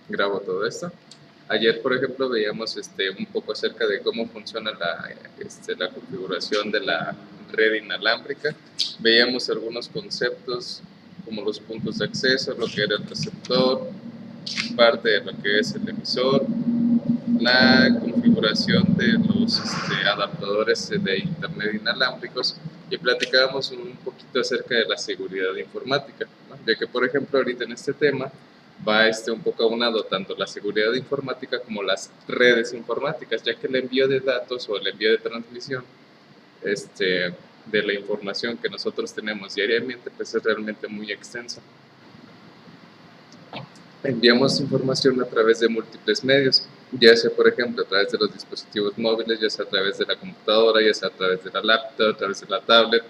grabo todo esto. Ayer, por ejemplo, veíamos un poco acerca de cómo funciona la configuración de la red inalámbrica. Veíamos algunos conceptos como los puntos de acceso, lo que era el receptor, parte de lo que es el emisor, la configuración de los adaptadores de internet inalámbricos, y platicábamos un poquito acerca de la seguridad informática, ¿no? Ya que, por ejemplo, ahorita en este tema va un poco aunado tanto la seguridad informática como las redes informáticas, ya que el envío de datos o el envío de transmisión de la información que nosotros tenemos diariamente pues es realmente muy extenso. Enviamos información a través de múltiples medios, ya sea por ejemplo a través de los dispositivos móviles, ya sea a través de la computadora, ya sea a través de la laptop, a través de la tablet,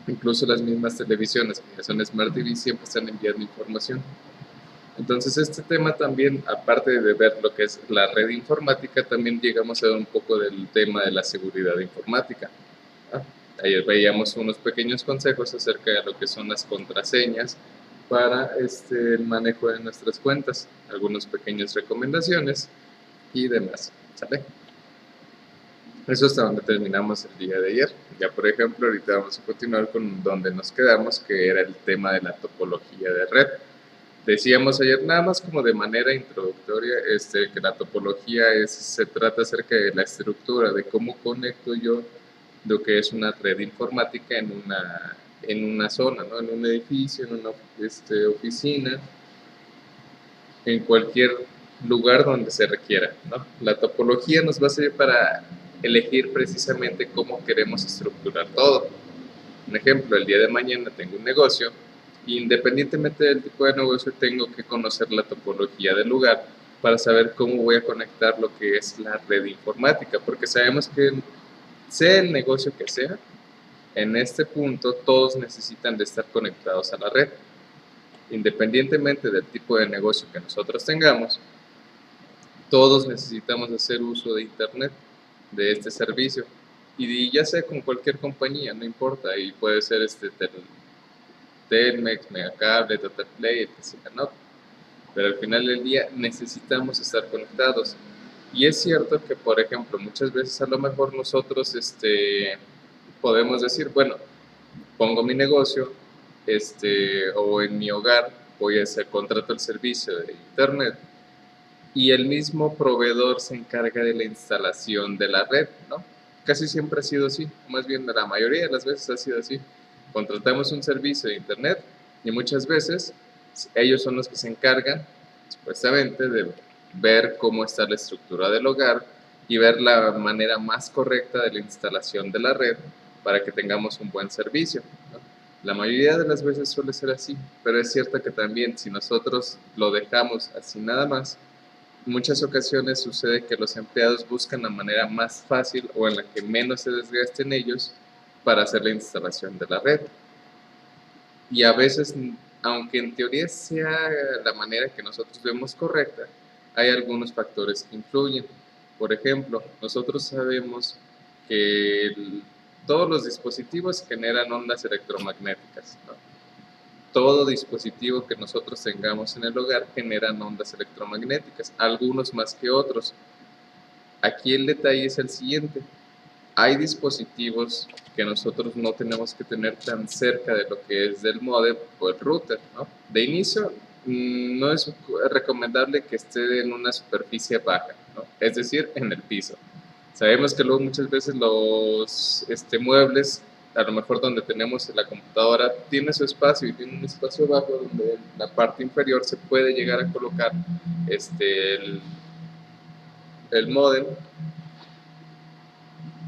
incluso las mismas televisiones que son Smart TV siempre están enviando información. Entonces este tema también, aparte de ver lo que es la red informática, también llegamos a ver un poco del tema de la seguridad informática. Ayer veíamos unos pequeños consejos acerca de lo que son las contraseñas para el manejo de nuestras cuentas, algunas pequeñas recomendaciones y demás. ¿Sale? Eso hasta donde terminamos el día de ayer. Ya por ejemplo, ahorita vamos a continuar con donde nos quedamos, que era el tema de la topología de red. Decíamos ayer nada más como de manera introductoria que la topología se trata acerca de la estructura, de cómo conecto yo lo que es una red informática en una zona, ¿no? En un edificio, en una oficina, en cualquier lugar donde se requiera, ¿no? La topología nos va a servir para elegir precisamente cómo queremos estructurar todo. Un ejemplo, el día de mañana tengo un negocio, y independientemente del tipo de negocio tengo que conocer la topología del lugar para saber cómo voy a conectar lo que es la red informática, porque sabemos que sea el negocio que sea, en este punto todos necesitan de estar conectados a la red. Independientemente del tipo de negocio que nosotros tengamos, todos necesitamos hacer uso de internet, de este servicio, y ya sea con cualquier compañía, no importa, y puede ser Telmex, Megacable, Totalplay, etc. ¿no? Pero al final del día necesitamos estar conectados. Y es cierto que, por ejemplo, muchas veces a lo mejor nosotros podemos decir, bueno, pongo mi negocio o en mi hogar voy a hacer contrato el servicio de internet, y el mismo proveedor se encarga de la instalación de la red, ¿no? Casi siempre ha sido así, más bien la mayoría de las veces ha sido así. Contratamos un servicio de internet y muchas veces ellos son los que se encargan, supuestamente, de ver cómo está la estructura del hogar y ver la manera más correcta de la instalación de la red para que tengamos un buen servicio, ¿no? La mayoría de las veces suele ser así, pero es cierto que también si nosotros lo dejamos así nada más, muchas ocasiones sucede que los empleados buscan la manera más fácil o en la que menos se desgasten ellos para hacer la instalación de la red. Y a veces, aunque en teoría sea la manera que nosotros vemos correcta, hay algunos factores que influyen. Por ejemplo, nosotros sabemos que todos los dispositivos generan ondas electromagnéticas, ¿no? Todo dispositivo que nosotros tengamos en el hogar generan ondas electromagnéticas, algunos más que otros. Aquí el detalle es el siguiente: hay dispositivos que nosotros no tenemos que tener tan cerca de lo que es del módem o el router, ¿no? De inicio, no es recomendable que esté en una superficie baja, ¿no? Es decir, en el piso. Sabemos que luego muchas veces los muebles, a lo mejor donde tenemos la computadora, tiene su espacio y tiene un espacio bajo donde en la parte inferior se puede llegar a colocar el módem.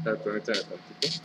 Permítame tantito.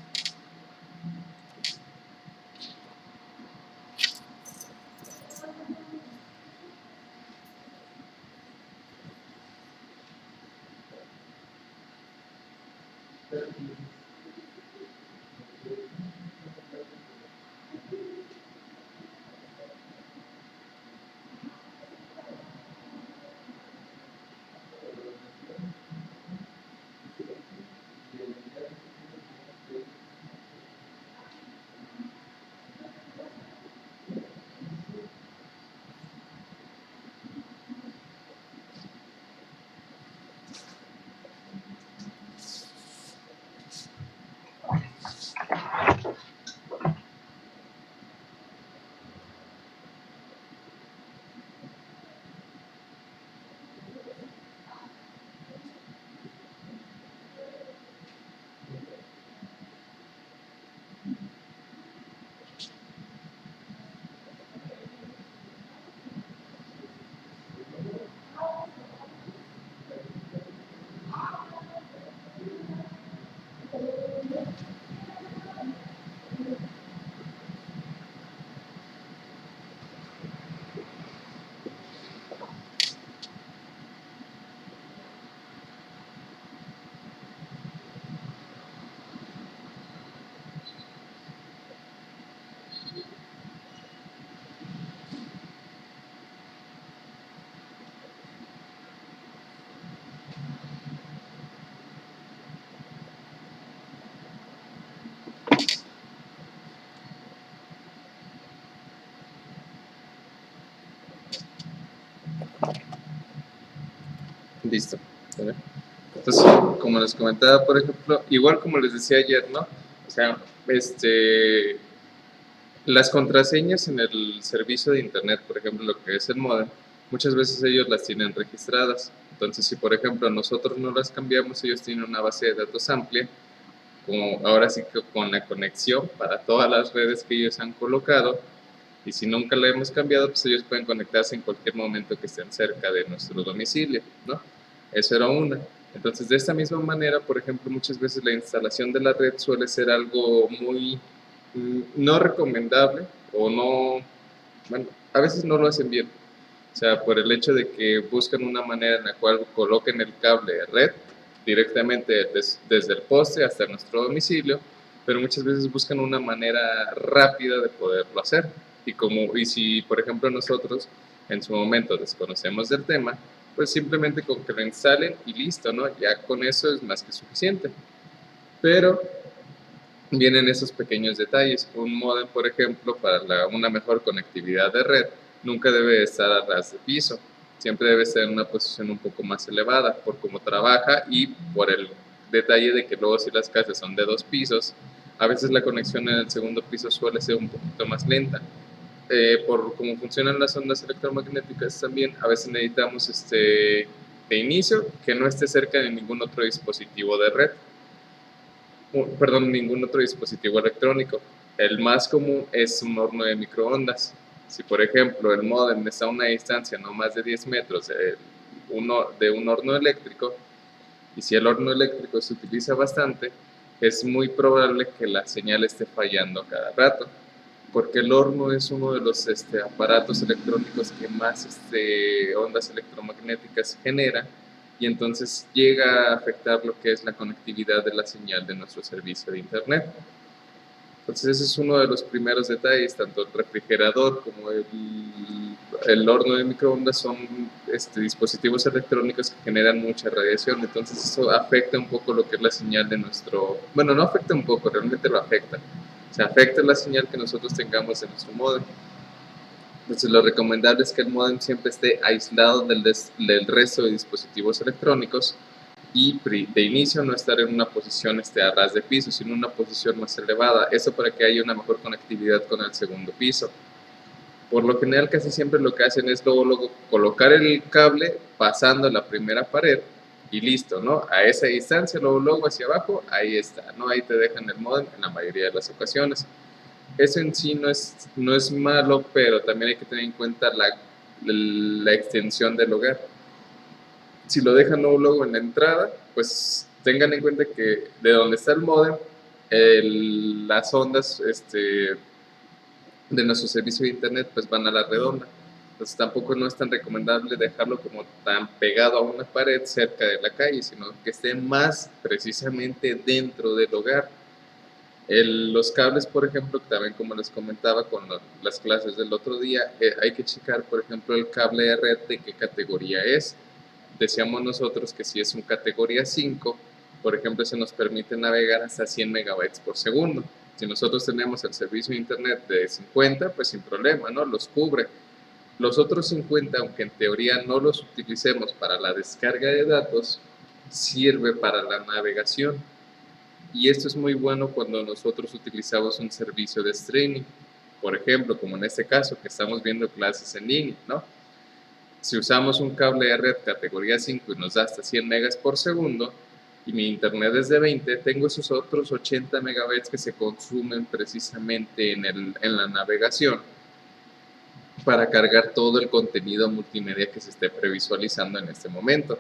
Listo. ¿Vale? Entonces, como les comentaba, por ejemplo, igual como les decía ayer, ¿no? O sea, las contraseñas en el servicio de internet, por ejemplo, lo que es el modem, muchas veces ellos las tienen registradas. Entonces, si por ejemplo nosotros no las cambiamos, ellos tienen una base de datos amplia, como ahora sí que con la conexión para todas las redes que ellos han colocado. Y si nunca la hemos cambiado, pues ellos pueden conectarse en cualquier momento que estén cerca de nuestro domicilio, ¿no? Eso era una. Entonces, de esta misma manera, por ejemplo, muchas veces la instalación de la red suele ser algo muy no recomendable o no, bueno, a veces no lo hacen bien. O sea, por el hecho de que buscan una manera en la cual coloquen el cable de red directamente desde el poste hasta nuestro domicilio, pero muchas veces buscan una manera rápida de poderlo hacer. Y si, por ejemplo, nosotros en su momento desconocemos del tema, pues simplemente con que lo instalen y listo, ¿no? Ya con eso es más que suficiente. Pero vienen esos pequeños detalles. Un módem, por ejemplo, para una mejor conectividad de red, nunca debe estar a ras de piso. Siempre debe estar en una posición un poco más elevada por cómo trabaja y por el detalle de que luego si las casas son de 2 pisos, a veces la conexión en el segundo piso suele ser un poquito más lenta. Por cómo funcionan las ondas electromagnéticas también, a veces necesitamos de inicio que no esté cerca de ningún otro dispositivo de red, perdón, ningún otro dispositivo electrónico. El más común es un horno de microondas. Si por ejemplo el módem está a una distancia no más de 10 metros de un horno eléctrico, y si el horno eléctrico se utiliza bastante, es muy probable que la señal esté fallando cada rato, porque el horno es uno de los aparatos electrónicos que más ondas electromagnéticas genera, y entonces llega a afectar lo que es la conectividad de la señal de nuestro servicio de internet. Entonces ese es uno de los primeros detalles. Tanto el refrigerador como el horno de microondas son dispositivos electrónicos que generan mucha radiación, entonces eso afecta un poco lo que es la señal de nuestro, bueno, no afecta un poco, realmente lo afecta. O sea, afecta la señal que nosotros tengamos en nuestro modem. Entonces lo recomendable es que el modem siempre esté aislado del resto de dispositivos electrónicos, y de inicio no estar en una posición a ras de piso, sino en una posición más elevada. Eso para que haya una mejor conectividad con el segundo piso. Por lo general casi siempre lo que hacen es luego colocar el cable pasando la primera pared y listo, ¿no? A esa distancia, luego hacia abajo, ahí está, ¿no? Ahí te dejan el modem en la mayoría de las ocasiones. Eso en sí no es malo, pero también hay que tener en cuenta la extensión del hogar. Si lo dejan luego en la entrada, pues tengan en cuenta que de donde está el modem, las ondas de nuestro servicio de internet pues van a la redonda. Entonces tampoco no es tan recomendable dejarlo como tan pegado a una pared cerca de la calle, sino que esté más precisamente dentro del hogar. Los cables, por ejemplo, también como les comentaba con las clases del otro día, hay que checar, por ejemplo, el cable de red de qué categoría es. Decíamos nosotros que si es un categoría 5, por ejemplo, se nos permite navegar hasta 100 megabytes por segundo. Si nosotros tenemos el servicio de internet de 50, pues sin problema, ¿no? Los cubre. Los otros 50, aunque en teoría no los utilicemos para la descarga de datos, sirve para la navegación. Y esto es muy bueno cuando nosotros utilizamos un servicio de streaming. Por ejemplo, como en este caso, que estamos viendo clases en línea, ¿no? Si usamos un cable de red categoría 5 y nos da hasta 100 megas por segundo, y mi internet es de 20, tengo esos otros 80 megabytes que se consumen precisamente en la navegación para cargar todo el contenido multimedia que se esté previsualizando en este momento.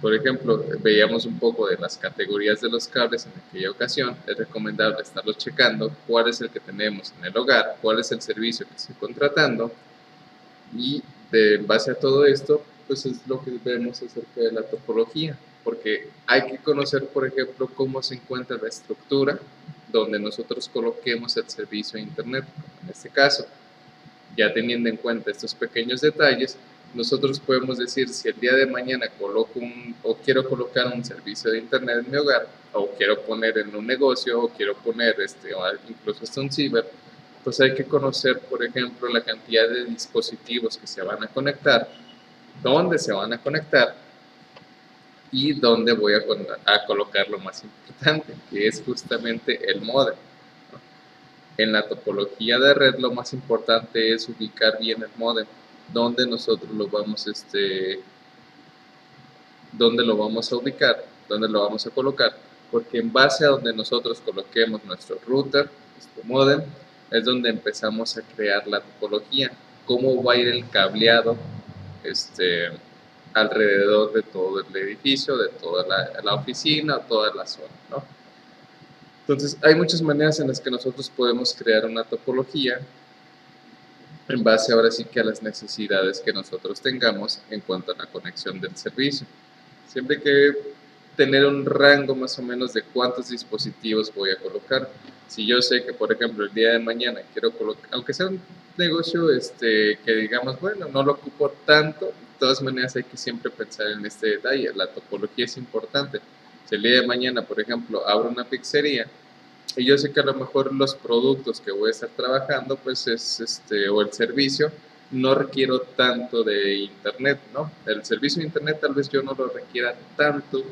Por ejemplo, veíamos un poco de las categorías de los cables en aquella ocasión. Es recomendable estarlos checando, cuál es el que tenemos en el hogar, cuál es el servicio que estoy contratando, y en base a todo esto, pues es lo que vemos acerca de la topología, porque hay que conocer, por ejemplo, cómo se encuentra la estructura donde nosotros coloquemos el servicio de internet, como en este caso. Ya teniendo en cuenta estos pequeños detalles, nosotros podemos decir si el día de mañana quiero colocar un servicio de internet en mi hogar, o quiero poner en un negocio, o quiero poner o incluso hasta un ciber, pues hay que conocer, por ejemplo, la cantidad de dispositivos que se van a conectar, dónde se van a conectar, y dónde voy a colocar lo más importante, que es justamente el módem. En la topología de red lo más importante es ubicar bien el módem, dónde nosotros lo vamos, dónde lo vamos a ubicar, dónde lo vamos a colocar, porque en base a donde nosotros coloquemos nuestro router, nuestro módem, es donde empezamos a crear la topología, cómo va a ir el cableado alrededor de todo el edificio, de toda la oficina, toda la zona, ¿no? Entonces, hay muchas maneras en las que nosotros podemos crear una topología en base ahora sí que a las necesidades que nosotros tengamos en cuanto a la conexión del servicio. Siempre hay que tener un rango más o menos de cuántos dispositivos voy a colocar. Si yo sé que, por ejemplo, el día de mañana quiero colocar, aunque sea un negocio que digamos, bueno, no lo ocupo tanto, de todas maneras hay que siempre pensar en este detalle. La topología es importante. Si el día de mañana, por ejemplo, abro una pizzería, y yo sé que a lo mejor los productos que voy a estar trabajando, pues es o el servicio, no requiero tanto de internet, ¿no? El servicio de internet tal vez yo no lo requiera tanto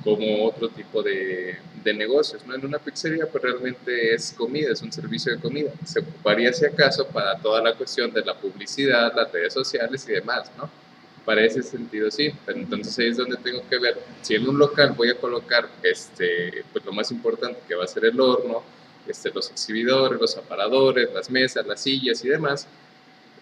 como otro tipo de negocios, ¿no? En una pizzería pues realmente es comida, es un servicio de comida. Se ocuparía si acaso para toda la cuestión de la publicidad, las redes sociales y demás, ¿no? Para ese sentido sí, pero entonces ahí es donde tengo que ver si en un local voy a colocar pues lo más importante que va a ser el horno, los exhibidores, los aparadores, las mesas, las sillas y demás.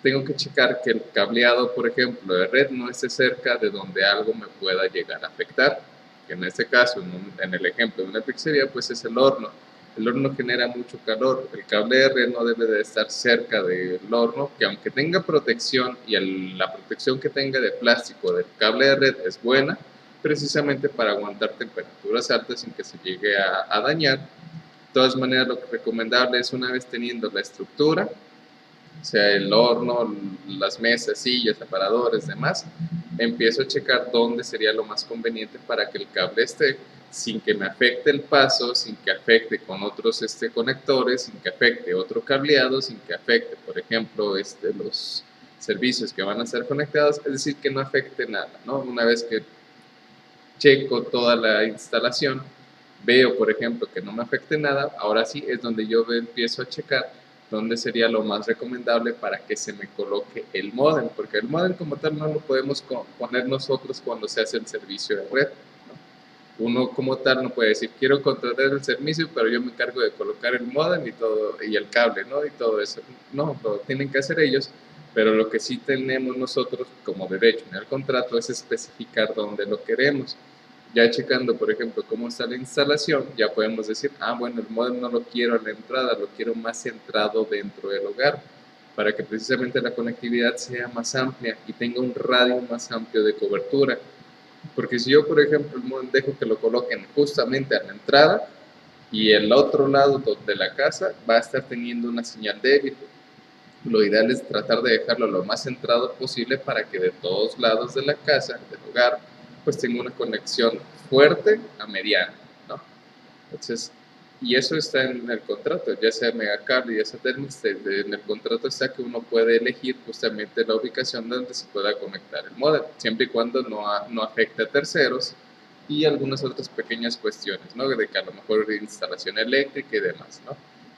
Tengo que checar que el cableado, por ejemplo, de red no esté cerca de donde algo me pueda llegar a afectar, que en este caso, en el ejemplo de una pizzería, pues es el horno. El horno genera mucho calor, el cable de red no debe de estar cerca del horno, que aunque tenga protección y la protección que tenga de plástico del cable de red es buena, precisamente para aguantar temperaturas altas sin que se llegue a dañar. De todas maneras, lo recomendable es una vez teniendo la estructura, o sea, el horno, las mesas, sillas, aparadores, demás, empiezo a checar dónde sería lo más conveniente para que el cable esté sin que me afecte el paso, sin que afecte con otros conectores, sin que afecte otro cableado, sin que afecte, por ejemplo, los servicios que van a ser conectados, es decir, que no afecte nada, ¿no? Una vez que checo toda la instalación, veo, por ejemplo, que no me afecte nada, ahora sí es donde yo empiezo a checar dónde sería lo más recomendable para que se me coloque el módem, porque el módem como tal no lo podemos poner nosotros cuando se hace el servicio de red. Uno como tal no puede decir, quiero contratar el servicio, pero yo me encargo de colocar el módem y todo, y el cable, ¿no? Y todo eso. No, lo tienen que hacer ellos, pero lo que sí tenemos nosotros como derecho en el contrato es especificar dónde lo queremos. Ya checando, por ejemplo, cómo está la instalación, ya podemos decir, ah, bueno, el módem no lo quiero a la entrada, lo quiero más centrado dentro del hogar, para que precisamente la conectividad sea más amplia y tenga un radio más amplio de cobertura. Porque si yo, por ejemplo, el modem dejo que lo coloquen justamente a la entrada y el otro lado de la casa va a estar teniendo una señal débil. Lo ideal es tratar de dejarlo lo más centrado posible para que de todos lados de la casa, del hogar, pues tenga una conexión fuerte a mediana, ¿no? Entonces, y eso está en el contrato, ya sea Megacable, ya sea Telmex, en el contrato está que uno puede elegir justamente la ubicación donde se pueda conectar el módem, siempre y cuando no afecte a terceros y algunas otras pequeñas cuestiones, ¿no? De que a lo mejor instalación eléctrica y demás, ¿no?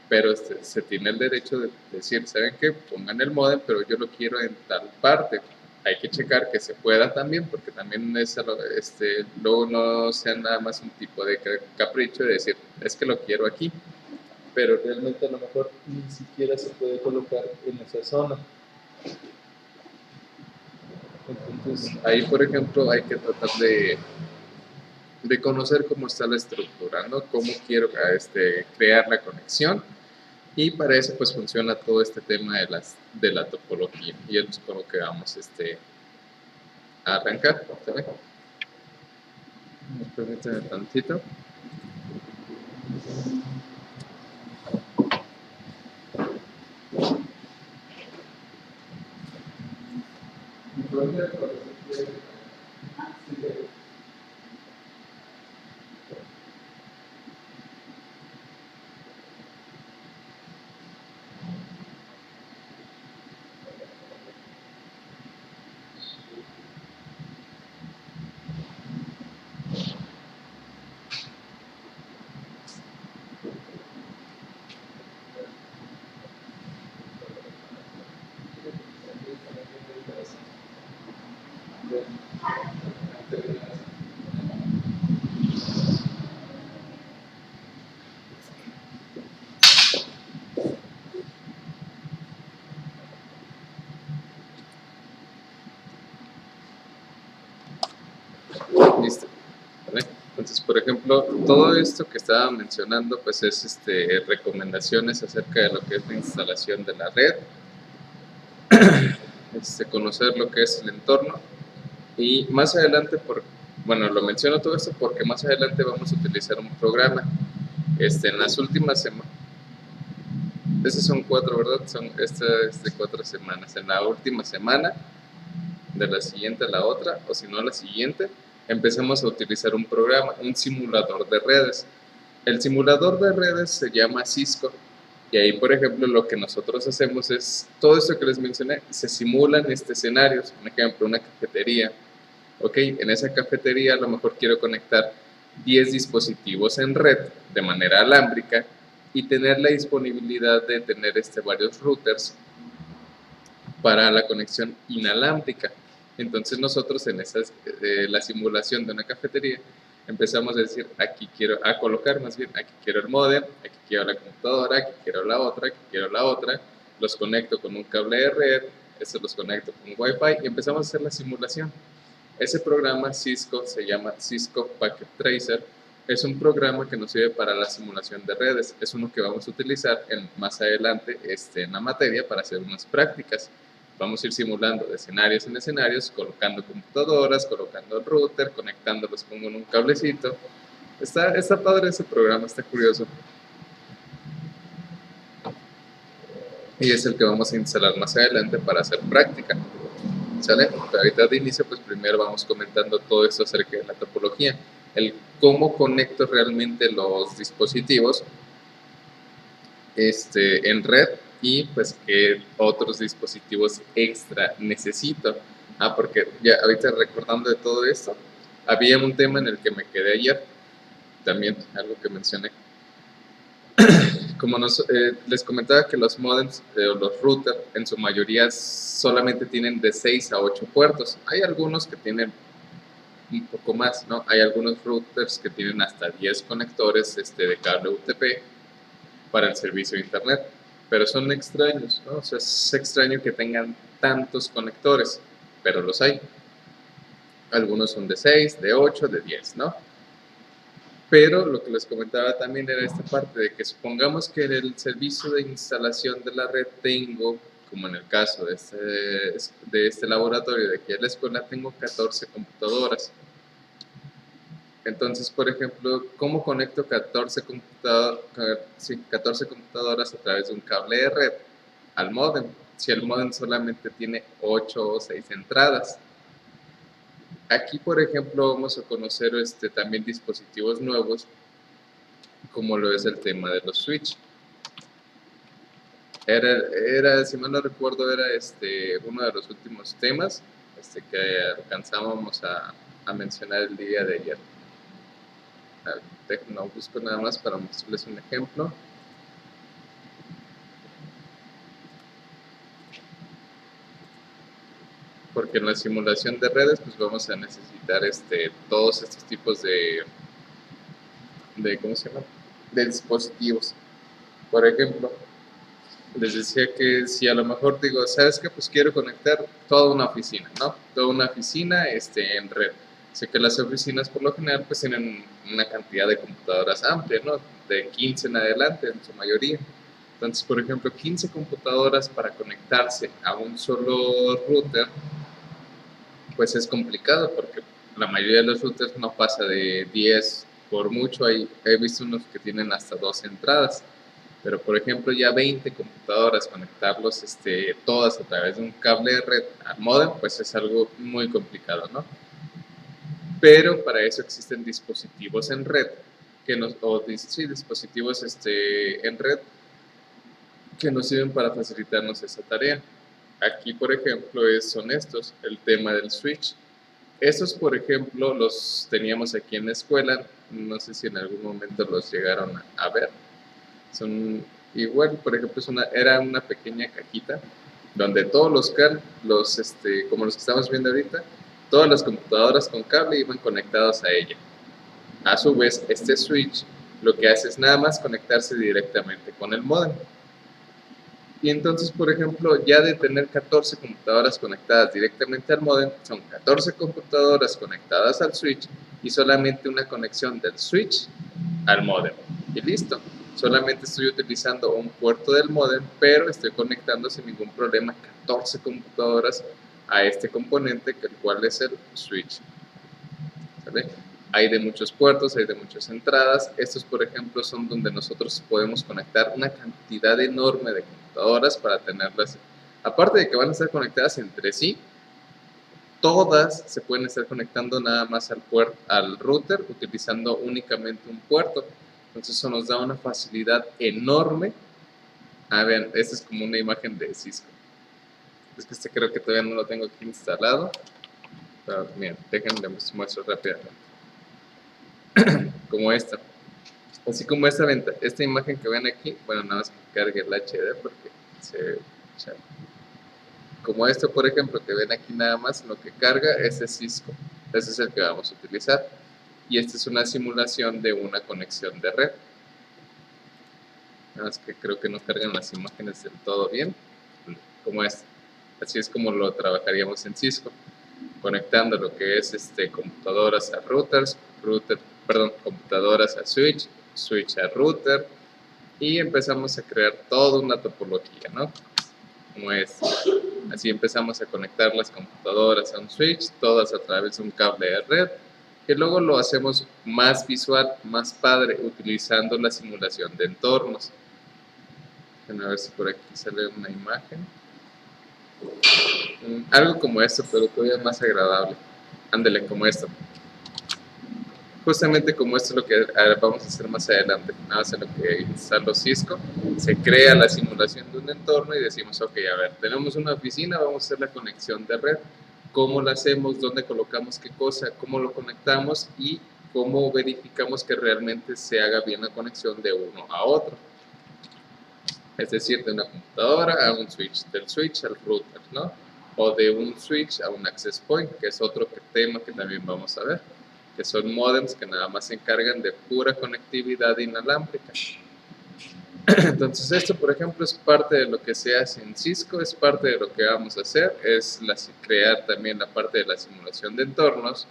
Pero se tiene el derecho de decir, ¿saben qué? Pongan el módem, pero yo lo quiero en tal parte. Hay que checar que se pueda también, porque también luego no sea nada más un tipo de capricho de decir, es que lo quiero aquí, pero realmente a lo mejor ni siquiera se puede colocar en esa zona. Entonces, ahí, por ejemplo, hay que tratar de conocer cómo está la estructura, ¿no? Cómo quiero crear la conexión. Y para eso pues funciona todo este tema de la topología. Y es con lo que vamos a arrancar. ¿Sale? Permítame tantito. Listo. ¿Vale? Entonces, por ejemplo, todo esto que estaba mencionando, pues es recomendaciones acerca de lo que es la instalación de la red, conocer lo que es el entorno y más adelante, bueno, lo menciono todo esto porque más adelante vamos a utilizar un programa. En las últimas semanas, esos son 4, ¿verdad? Esta es de 4 semanas. En la última semana, de la siguiente a la otra, o si no a la siguiente, empezamos a utilizar un programa, un simulador de redes. El simulador de redes se llama Cisco y ahí, por ejemplo, lo que nosotros hacemos es, todo esto que les mencioné, se simulan escenarios, un ejemplo, una cafetería. Ok, en esa cafetería a lo mejor quiero conectar 10 dispositivos en red de manera alámbrica y tener la disponibilidad de tener varios routers para la conexión inalámbrica. Entonces nosotros en la simulación de una cafetería empezamos a decir, aquí quiero, a colocar más bien, aquí quiero el modem, aquí quiero la computadora, aquí quiero la otra, aquí quiero la otra, los conecto con un cable de red, estos los conecto con Wi-Fi y empezamos a hacer la simulación. Ese programa Cisco se llama Cisco Packet Tracer. Es un programa que nos sirve para la simulación de redes. Es uno que vamos a utilizar más adelante en la materia para hacer unas prácticas. Vamos a ir simulando de escenarios en escenarios, colocando computadoras, colocando el router, conectándolos con un cablecito. Está padre ese programa, está curioso. Y es el que vamos a instalar más adelante para hacer práctica. ¿Sale? Pero ahorita de inicio, pues primero vamos comentando todo esto acerca de la topología, el cómo conecto realmente los dispositivos en red y pues qué otros dispositivos extra necesito. Porque ya ahorita recordando de todo esto, había un tema en el que me quedé ayer, también algo que mencioné. Como les comentaba que los modems o los routers en su mayoría solamente tienen de 6 a 8 puertos. Hay algunos que tienen un poco más, ¿no? Hay algunos routers que tienen hasta 10 conectores de cable UTP para el servicio de internet, pero son extraños, ¿no? O sea, es extraño que tengan tantos conectores, pero los hay. Algunos son de 6, de 8, de 10, ¿no? Pero lo que les comentaba también era esta parte de que supongamos que en el servicio de instalación de la red tengo, como en el caso de este laboratorio de aquí a la escuela, tengo 14 computadoras. Entonces, por ejemplo, ¿cómo conecto 14 computadoras a través de un cable de red al módem? Si el módem solamente tiene 8 o 6 entradas. Aquí, por ejemplo, vamos a conocer también dispositivos nuevos, como lo es el tema de los switch. Si mal no recuerdo, era uno de los últimos temas que alcanzábamos a mencionar el día de ayer. No busco nada más para mostrarles un ejemplo. Porque en la simulación de redes pues vamos a necesitar todos estos tipos de ¿cómo se llama? De dispositivos. Por ejemplo, les decía que si a lo mejor digo, ¿sabes qué? Pues quiero conectar toda una oficina, ¿no? Toda una oficina en red. Sé que las oficinas por lo general pues tienen una cantidad de computadoras amplia, ¿no? De 15 en adelante en su mayoría. Entonces, por ejemplo, 15 computadoras para conectarse a un solo router, pues es complicado porque la mayoría de los routers no pasa de 10, por mucho he visto unos que tienen hasta 12 entradas, pero por ejemplo ya 20 computadoras, conectarlos todas a través de un cable de red al modem, pues es algo muy complicado, ¿no? Pero para eso existen dispositivos en red, dispositivos en red que nos sirven para facilitarnos esa tarea. Aquí, por ejemplo, son estos, el tema del switch. Estos, por ejemplo, los teníamos aquí en la escuela, no sé si en algún momento los llegaron a ver. Son igual, por ejemplo, era una pequeña cajita donde todos como los que estamos viendo ahorita, Todas las computadoras con cable iban conectadas a ella. A su vez, este switch lo que hace es nada más conectarse directamente con el módem. Y entonces, por ejemplo, ya de tener 14 computadoras conectadas directamente al módem, son 14 computadoras conectadas al switch y solamente una conexión del switch al módem. Y listo. Solamente estoy utilizando un puerto del módem, pero estoy conectando sin ningún problema 14 computadoras a este componente, que el cual es el switch. ¿Sale? Hay de muchos puertos, hay de muchas entradas. Estos, por ejemplo, son donde nosotros podemos conectar una cantidad enorme de computadoras para tenerlas. Aparte de que van a estar conectadas entre sí, todas se pueden estar conectando nada más al router utilizando únicamente un puerto. Entonces eso nos da una facilidad enorme. Vean, esta es como una imagen de Cisco. Es que este creo que todavía no lo tengo aquí instalado. Pero miren, déjenme muestro rápidamente. Como esta. Así como esta imagen que ven aquí, bueno, nada más que cargue el HD porque se ve chato. Como esto, por ejemplo, que ven aquí nada más, lo que carga es el Cisco. Ese es el que vamos a utilizar. Y esta es una simulación de una conexión de red. Nada más que creo que no cargan las imágenes del todo bien, como esta. Así es como lo trabajaríamos en Cisco, conectando lo que es computadoras a routers, computadoras a switch, switch a router, y empezamos a crear toda una topología, ¿no? Como es. Así empezamos a conectar las computadoras a un switch, todas a través de un cable de red, que luego lo hacemos más visual, más padre, utilizando la simulación de entornos. A ver si por aquí sale una imagen. Algo como esto, pero todavía más agradable. Ándele, como esto. Justamente como esto es lo que vamos a hacer más adelante. Nada más en lo que instalo Cisco, se crea la simulación de un entorno y decimos, ok, a ver, tenemos una oficina, vamos a hacer la conexión de red. ¿Cómo la hacemos? ¿Dónde colocamos qué cosa? ¿Cómo lo conectamos? Y cómo verificamos que realmente se haga bien la conexión de uno a otro. Es decir, de una computadora a un switch, del switch al router, ¿no? O de un switch a un access point, que es otro tema que también vamos a ver, que son modems que nada más se encargan de pura conectividad inalámbrica. Entonces esto, por ejemplo, es parte de lo que se hace en Cisco, es parte de lo que vamos a hacer, es crear también la parte de la simulación de entornos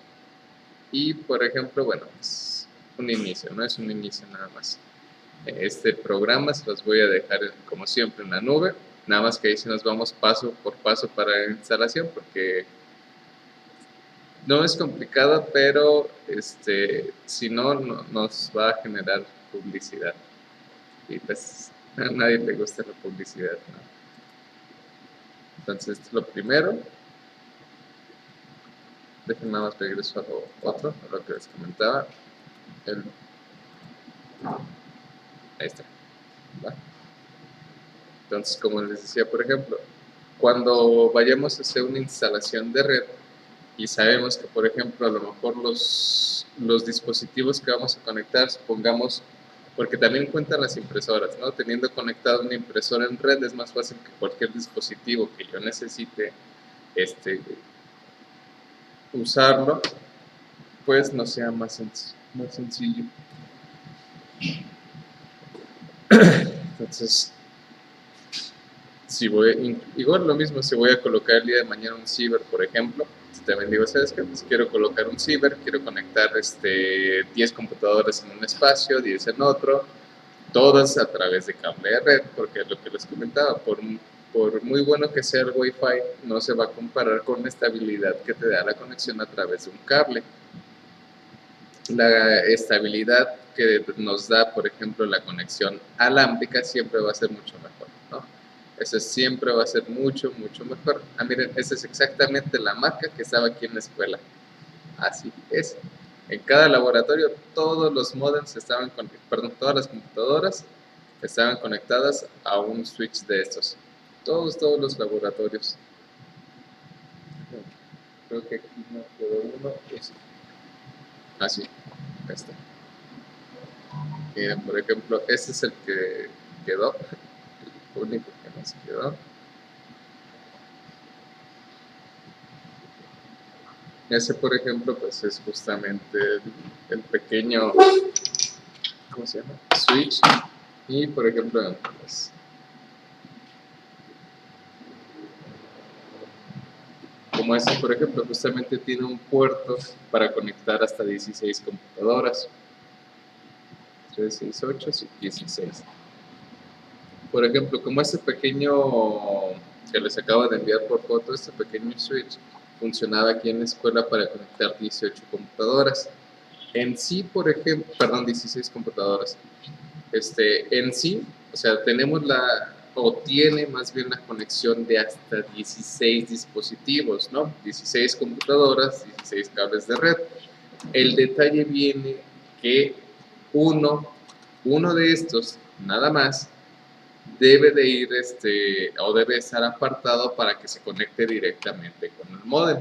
y, por ejemplo, bueno, es un inicio, no es un inicio nada más. Este programa se los voy a dejar como siempre en la nube, nada más que ahí sí nos vamos paso por paso para la instalación porque no es complicado, pero si no, nos va a generar publicidad y pues a nadie le gusta la publicidad, ¿no? Entonces lo primero, déjenme nada más regreso a lo otro, a lo que les comentaba, ahí está, ¿va? Entonces, como les decía, por ejemplo, cuando vayamos a hacer una instalación de red y sabemos que, por ejemplo, a lo mejor los dispositivos que vamos a conectar, supongamos, porque también cuentan las impresoras, ¿no? Teniendo conectada una impresora en red es más fácil que cualquier dispositivo que yo necesite usarlo, pues no sea más sencillo. Entonces, igual lo mismo, si voy a colocar el día de mañana un ciber, por ejemplo, también digo, ¿sabes qué? Pues quiero colocar un ciber, quiero conectar 10 computadoras en un espacio, 10 en otro, todas a través de cable de red, porque es lo que les comentaba, por muy bueno que sea el Wi-Fi, no se va a comparar con la estabilidad que te da la conexión a través de un cable. La estabilidad que nos da, por ejemplo, la conexión alámbrica siempre va a ser mucho mejor, ¿no? Eso siempre va a ser mucho, mucho mejor. Miren, esa es exactamente la marca que estaba aquí en la escuela. Así es. En cada laboratorio todos los modems todas las computadoras estaban conectadas a un switch de estos. Todos los laboratorios. Creo que aquí no quedó uno. Así, está. Miren, por ejemplo, este es el que quedó, el único que nos quedó. Ese, por ejemplo, pues es justamente el pequeño, ¿cómo se llama? Switch. Y, por ejemplo, pues, como este, por ejemplo, justamente tiene un puerto para conectar hasta 16 computadoras. 3, 6, 8 y 16. Por ejemplo, como este pequeño que les acabo de enviar por foto, este pequeño switch funcionaba aquí en la escuela para conectar 18 computadoras. En sí, por ejemplo, perdón, 16 computadoras. En sí, o sea, tenemos o tiene más bien la conexión de hasta 16 dispositivos, ¿no? 16 computadoras, 16 cables de red. El detalle viene que uno, uno de estos, nada más, debe de ir, o debe estar apartado para que se conecte directamente con el módem.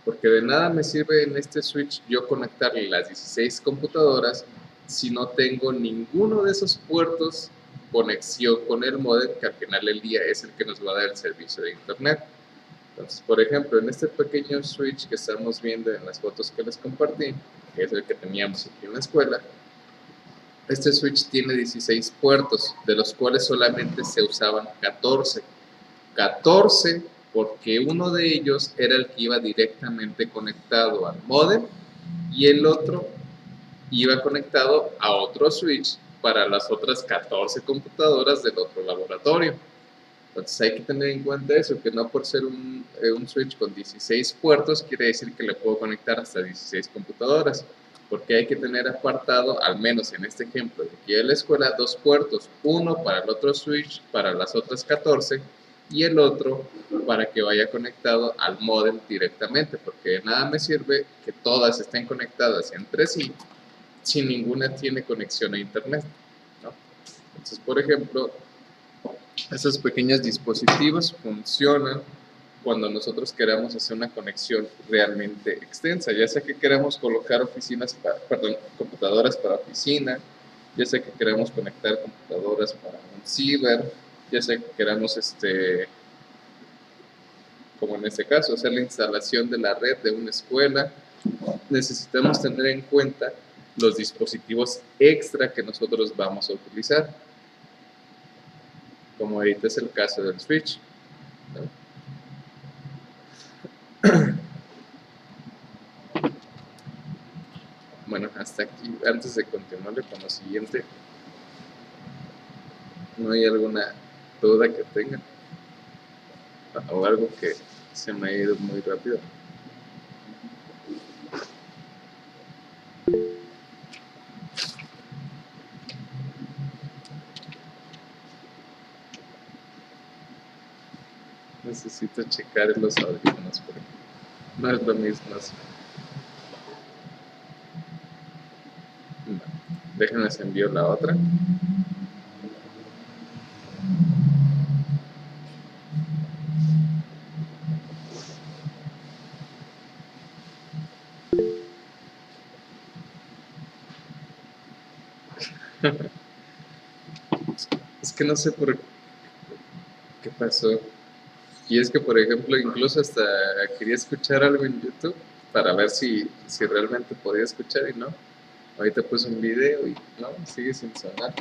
Porque de nada me sirve en este switch yo conectarle las 16 computadoras si no tengo ninguno de esos puertos conexión con el modem, que al final del día es el que nos va a dar el servicio de internet. Entonces, por ejemplo, en este pequeño switch que estamos viendo en las fotos que les compartí, que es el que teníamos aquí en la escuela, este switch tiene 16 puertos, de los cuales solamente se usaban 14. 14 porque uno de ellos era el que iba directamente conectado al modem y el otro iba conectado a otro switch para las otras 14 computadoras del otro laboratorio. Entonces hay que tener en cuenta eso, que no por ser un switch con 16 puertos quiere decir que le puedo conectar hasta 16 computadoras, porque hay que tener apartado, al menos en este ejemplo de aquí de la escuela, dos puertos, uno para el otro switch, para las otras 14, y el otro para que vaya conectado al modem directamente, porque de nada me sirve que todas estén conectadas entre sí si ninguna tiene conexión a internet, ¿no? Entonces, por ejemplo, esos pequeños dispositivos funcionan cuando nosotros queramos hacer una conexión realmente extensa, ya sea que queramos colocar computadoras para oficina, ya sea que queramos conectar computadoras para un ciber, ya sea que queramos, como en este caso, hacer la instalación de la red de una escuela. Necesitamos tener en cuenta los dispositivos extra que nosotros vamos a utilizar, como ahorita es el caso del switch, ¿no? Bueno, hasta aquí, antes de continuarle con lo siguiente, ¿no hay alguna duda que tengan? O algo que se me ha ido muy rápido. Necesito checar los audífonos porque no es lo mismo así. No. Déjenme envío la otra. Es que no sé por qué pasó. Y es que, por ejemplo, incluso hasta quería escuchar algo en YouTube para ver si realmente podía escuchar y no. Ahorita puse un video y no, sigue sin sonar.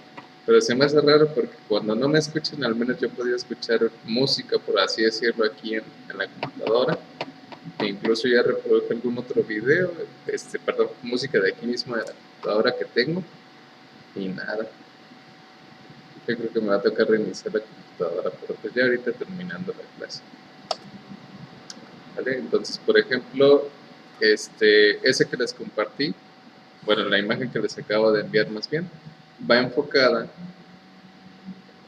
Pero se me hace raro porque cuando no me escuchan, al menos yo podía escuchar música, por así decirlo, aquí en la computadora. E incluso ya reproduje algún otro video, perdón, música de aquí mismo de la computadora que tengo. Y nada. Yo creo que me va a tocar reiniciar la computadora, pero pues ya ahorita terminando la clase. ¿Vale? Entonces, por ejemplo, ese que les compartí, bueno, la imagen que les acabo de enviar más bien, va enfocada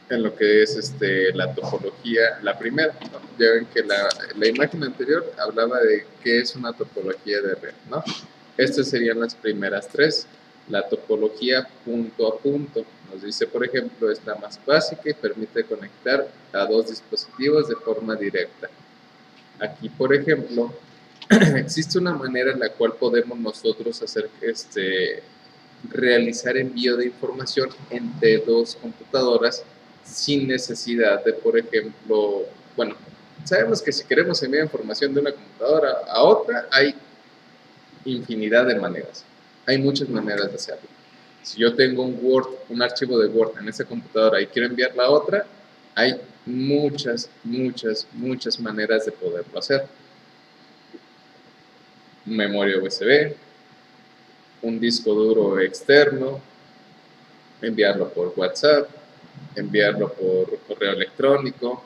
en lo que es la topología, la primera, ¿no? Ya ven que la imagen anterior hablaba de qué es una topología de red, ¿no? Estas serían las primeras tres. La topología punto a punto, nos dice, por ejemplo, es la más básica y permite conectar a dos dispositivos de forma directa. Aquí, por ejemplo, existe una manera en la cual podemos nosotros hacer realizar envío de información entre dos computadoras sin necesidad de, por ejemplo, bueno, sabemos que si queremos enviar información de una computadora a otra, hay infinidad de maneras. Hay muchas maneras de hacerlo. Si yo tengo un Word, un archivo de Word en esa computadora y quiero enviarla a otra, hay muchas maneras de poderlo hacer. Memoria USB, un disco duro externo, enviarlo por WhatsApp, enviarlo por correo electrónico,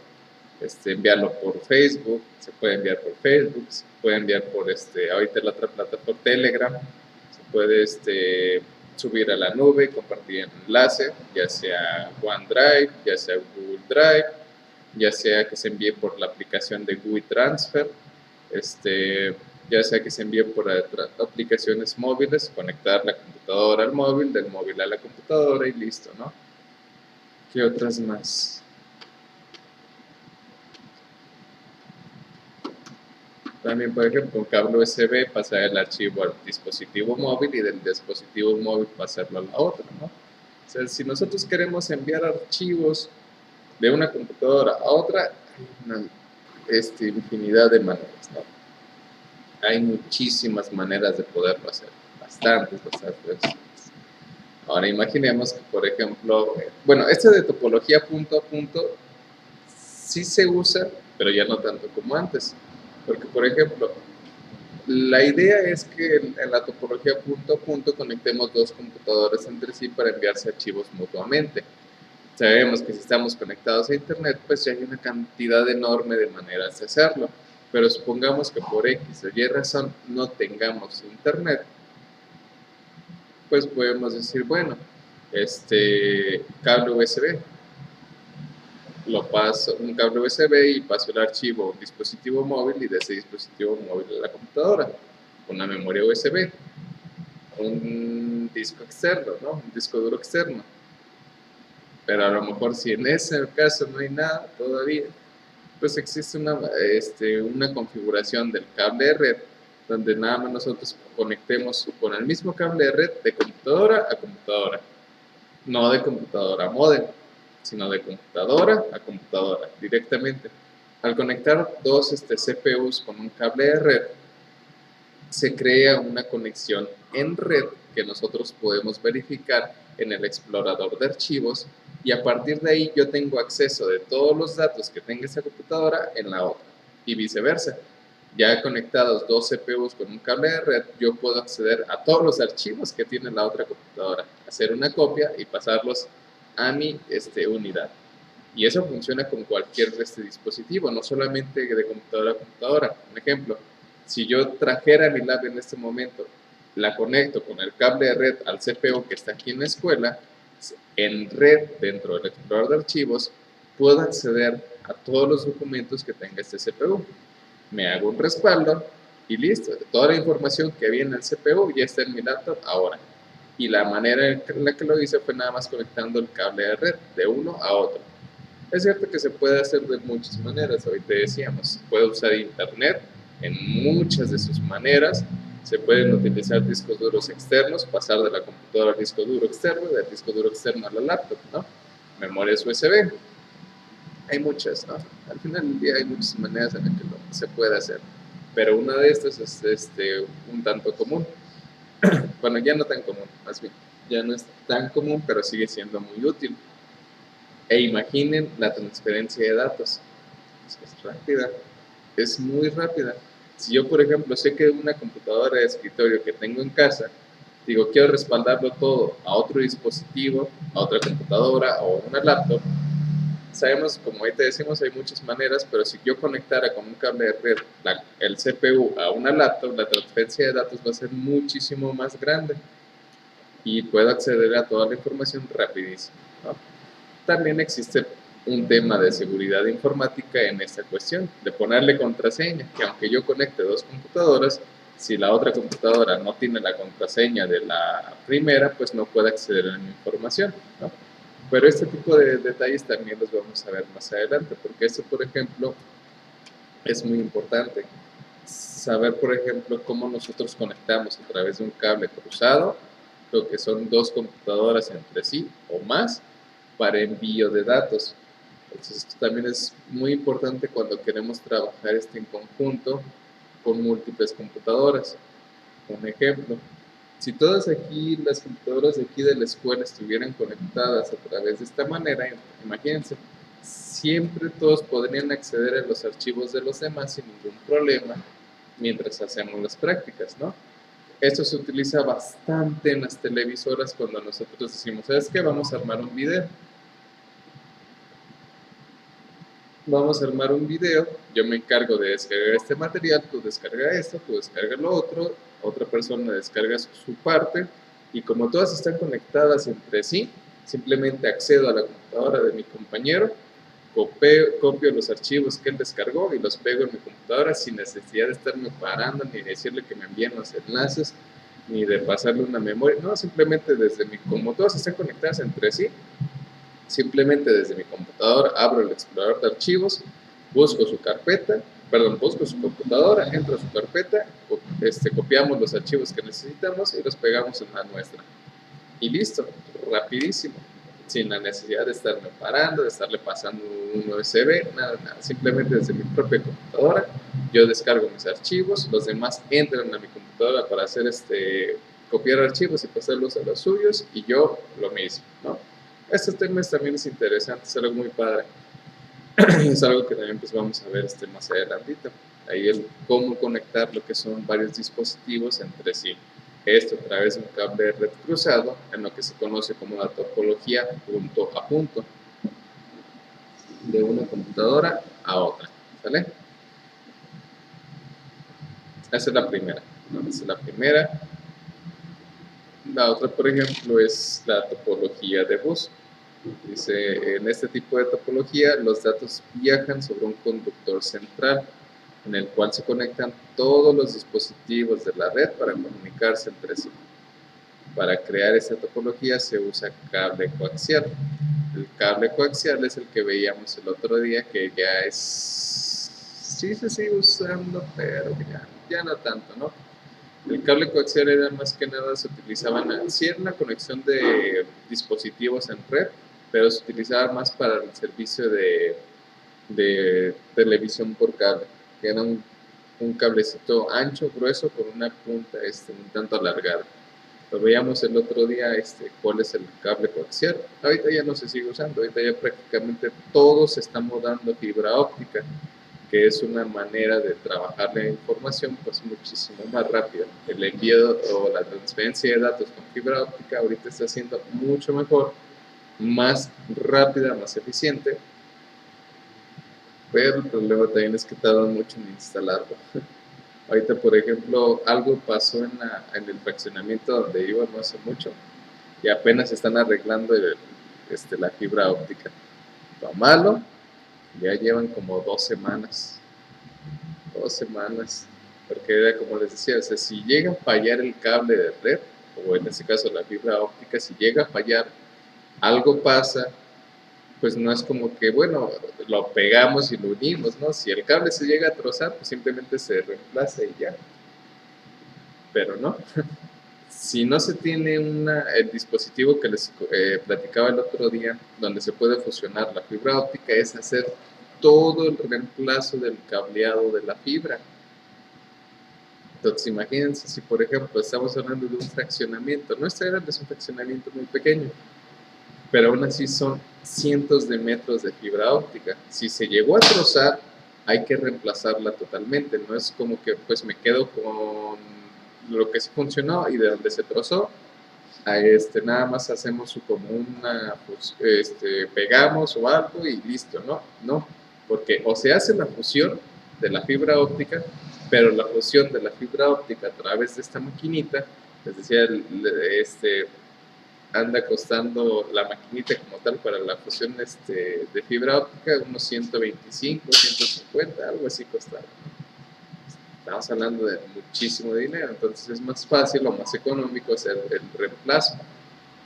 enviarlo por Facebook, se puede enviar por Facebook, se puede enviar por ahorita la otra plataforma Telegram, se puede subir a la nube, compartir el enlace, ya sea OneDrive, ya sea Google Drive, ya sea que se envíe por la aplicación de Google Transfer, ya sea que se envíe por aplicaciones móviles, conectar la computadora al móvil, del móvil a la computadora y listo, ¿no? ¿Qué otras más? También, por ejemplo, con cable USB pasar el archivo al dispositivo móvil y del dispositivo móvil pasarlo a la otra, ¿no? O sea, si nosotros queremos enviar archivos de una computadora a otra, hay una infinidad de maneras, ¿no? Hay muchísimas maneras de poderlo hacer, bastantes. Ahora imaginemos que, por ejemplo, bueno, de topología punto a punto sí se usa, pero ya no tanto como antes. Porque, por ejemplo, la idea es que en la topología punto a punto conectemos dos computadoras entre sí para enviarse archivos mutuamente. Sabemos que si estamos conectados a Internet, pues ya hay una cantidad enorme de maneras de hacerlo. Pero supongamos que por X o Y razón no tengamos Internet, pues podemos decir, bueno, cable USB, lo paso un cable USB y paso el archivo a un dispositivo móvil y de ese dispositivo móvil a la computadora, una memoria USB, un disco externo, ¿no? Un disco duro externo. Pero a lo mejor si en ese caso no hay nada todavía, pues existe una configuración del cable de red donde nada más nosotros conectemos con el mismo cable de red de computadora a computadora, no de computadora a módem, sino de computadora a computadora directamente. Al conectar dos CPUs con un cable de red, se crea una conexión en red que nosotros podemos verificar en el explorador de archivos y a partir de ahí yo tengo acceso de todos los datos que tenga esa computadora en la otra y viceversa. Ya conectados dos CPUs con un cable de red, yo puedo acceder a todos los archivos que tiene la otra computadora, hacer una copia y pasarlos a mi unidad. Y eso funciona con cualquier dispositivo, no solamente de computadora a computadora. Un ejemplo, si yo trajera mi lab en este momento, la conecto con el cable de red al CPU que está aquí en la escuela, en red dentro del explorador de archivos, puedo acceder a todos los documentos que tenga este CPU. Me hago un respaldo y listo. Toda la información que había en el CPU ya está en mi laptop ahora. Y la manera en la que lo hice fue nada más conectando el cable de red de uno a otro. Es cierto que se puede hacer de muchas maneras, ahorita decíamos, se puede usar internet en muchas de sus maneras, se pueden utilizar discos duros externos, pasar de la computadora al disco duro externo, del disco duro externo a la laptop, ¿no? Memorias USB, hay muchas, ¿no? Al final del día hay muchas maneras en las que se puede hacer, pero una de estas es un tanto común, bueno, ya no tan común, más bien, ya no es tan común, pero sigue siendo muy útil. E imaginen la transferencia de datos. Es rápida, es muy rápida. Si yo, por ejemplo, sé que una computadora de escritorio que tengo en casa, digo, quiero respaldarlo todo a otro dispositivo, a otra computadora o a una laptop, sabemos, como ahorita decimos, hay muchas maneras, pero si yo conectara con un cable de red el CPU a una laptop, la transferencia de datos va a ser muchísimo más grande y puedo acceder a toda la información rapidísimo, ¿no? También existe un tema de seguridad informática en esta cuestión, de ponerle contraseña, que aunque yo conecte dos computadoras, si la otra computadora no tiene la contraseña de la primera, pues no puede acceder a mi información, ¿no? Pero este tipo de detalles también los vamos a ver más adelante, porque esto, por ejemplo, es muy importante. Saber, por ejemplo, cómo nosotros conectamos a través de un cable cruzado, lo que son dos computadoras entre sí o más, para envío de datos. Entonces, esto también es muy importante cuando queremos trabajar en conjunto con múltiples computadoras. Un ejemplo, si todas aquí, las computadoras de aquí de la escuela estuvieran conectadas a través de esta manera, imagínense, siempre todos podrían acceder a los archivos de los demás sin ningún problema mientras hacemos las prácticas, ¿no? Esto se utiliza bastante en las televisoras cuando nosotros decimos, ¿sabes qué? Vamos a armar un video. Vamos a armar un video, yo me encargo de descargar este material, tú descarga esto, tú descarga lo otro, otra persona descarga su parte, y como todas están conectadas entre sí, simplemente accedo a la computadora de mi compañero, copio los archivos que él descargó y los pego en mi computadora sin necesidad de estarme parando, ni decirle que me envíen los enlaces, ni de pasarle una memoria, no, simplemente como todas están conectadas entre sí, simplemente desde mi computadora abro el explorador de archivos, busco su computadora, entro a su carpeta, copiamos los archivos que necesitamos y los pegamos en la nuestra. Y listo, rapidísimo, sin la necesidad de estarme parando, de estarle pasando un USB, nada. Simplemente desde mi propia computadora, yo descargo mis archivos, los demás entran a mi computadora para hacer copiar archivos y pasarlos a los suyos, y yo lo mismo, ¿no? Este tema también es interesante, es algo muy padre. Es algo que también pues vamos a ver más adelantito. Ahí el cómo conectar lo que son varios dispositivos entre sí. Esto a través de un cable red cruzado, en lo que se conoce como la topología punto a punto, de una computadora a otra. ¿Sale? Esa es la primera, ¿no? Esa es la primera. La otra, por ejemplo, es la topología de bus. Dice, en este tipo de topología, los datos viajan sobre un conductor central, en el cual se conectan todos los dispositivos de la red para comunicarse entre sí. Para crear esta topología se usa cable coaxial. El cable coaxial es el que veíamos el otro día, que ya sí se sigue usando, pero ya no tanto, ¿no? El cable coaxial era más que nada, se utilizaban, sí era una conexión de dispositivos en red, pero se utilizaba más para el servicio de televisión por cable, que era un cablecito ancho, grueso, con una punta un tanto alargada. Lo veíamos el otro día, cuál es el cable coaxial. Ahorita ya no se sigue usando, ahorita ya prácticamente todo se está mudando a fibra óptica, que es una manera de trabajar la información pues muchísimo más rápida. El envío o la transferencia de datos con fibra óptica ahorita está siendo mucho mejor, más rápida, más eficiente, pero el problema también es que tarda mucho en instalarlo. Ahorita, por ejemplo, algo pasó en el fraccionamiento donde iba no hace mucho, y apenas están arreglando la fibra óptica. Lo malo, ya llevan como 2 semanas. 2 semanas, porque era como les decía, o sea, si llega a fallar el cable de red, o en este caso la fibra óptica, si llega a fallar, algo pasa, pues no es como que, bueno, lo pegamos y lo unimos, ¿no? Si el cable se llega a trozar, pues simplemente se reemplaza y ya, pero no. Si no se tiene el dispositivo que les platicaba el otro día, donde se puede fusionar la fibra óptica, es hacer todo el reemplazo del cableado de la fibra. Entonces, imagínense si, por ejemplo, estamos hablando de un fraccionamiento, no está grande, es un fraccionamiento muy pequeño, pero aún así son cientos de metros de fibra óptica. Si se llegó a trozar, hay que reemplazarla totalmente, no es como que pues me quedo con lo que sí funcionó y de donde se trozó, nada más hacemos como pues, pegamos o algo y listo, no, porque o se hace la fusión de la fibra óptica, pero la fusión de la fibra óptica a través de esta maquinita, les decía, anda costando la maquinita como tal para la fusión de fibra óptica unos 125, 150, algo así costaba. Estamos hablando de muchísimo dinero, entonces es más fácil o más económico hacer el reemplazo,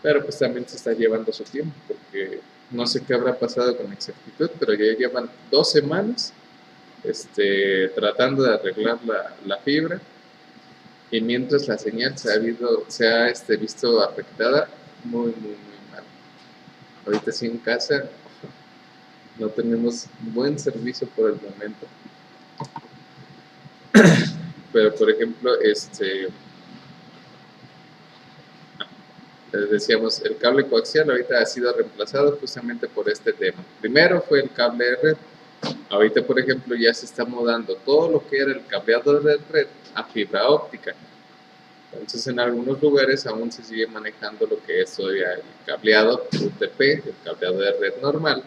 pero pues también se está llevando su tiempo, porque no sé qué habrá pasado con exactitud, pero ya llevan 2 semanas tratando de arreglar la fibra, y mientras la señal se ha visto afectada muy, muy, muy mal. Ahorita sí en casa no tenemos buen servicio por el momento. Pero por ejemplo, decíamos, el cable coaxial ahorita ha sido reemplazado justamente por este tema. Primero fue el cable de red. Ahorita, por ejemplo, ya se está mudando todo lo que era el cableado de red a fibra óptica. Entonces, en algunos lugares aún se sigue manejando lo que es todavía el cableado UTP, el cableado de red normal.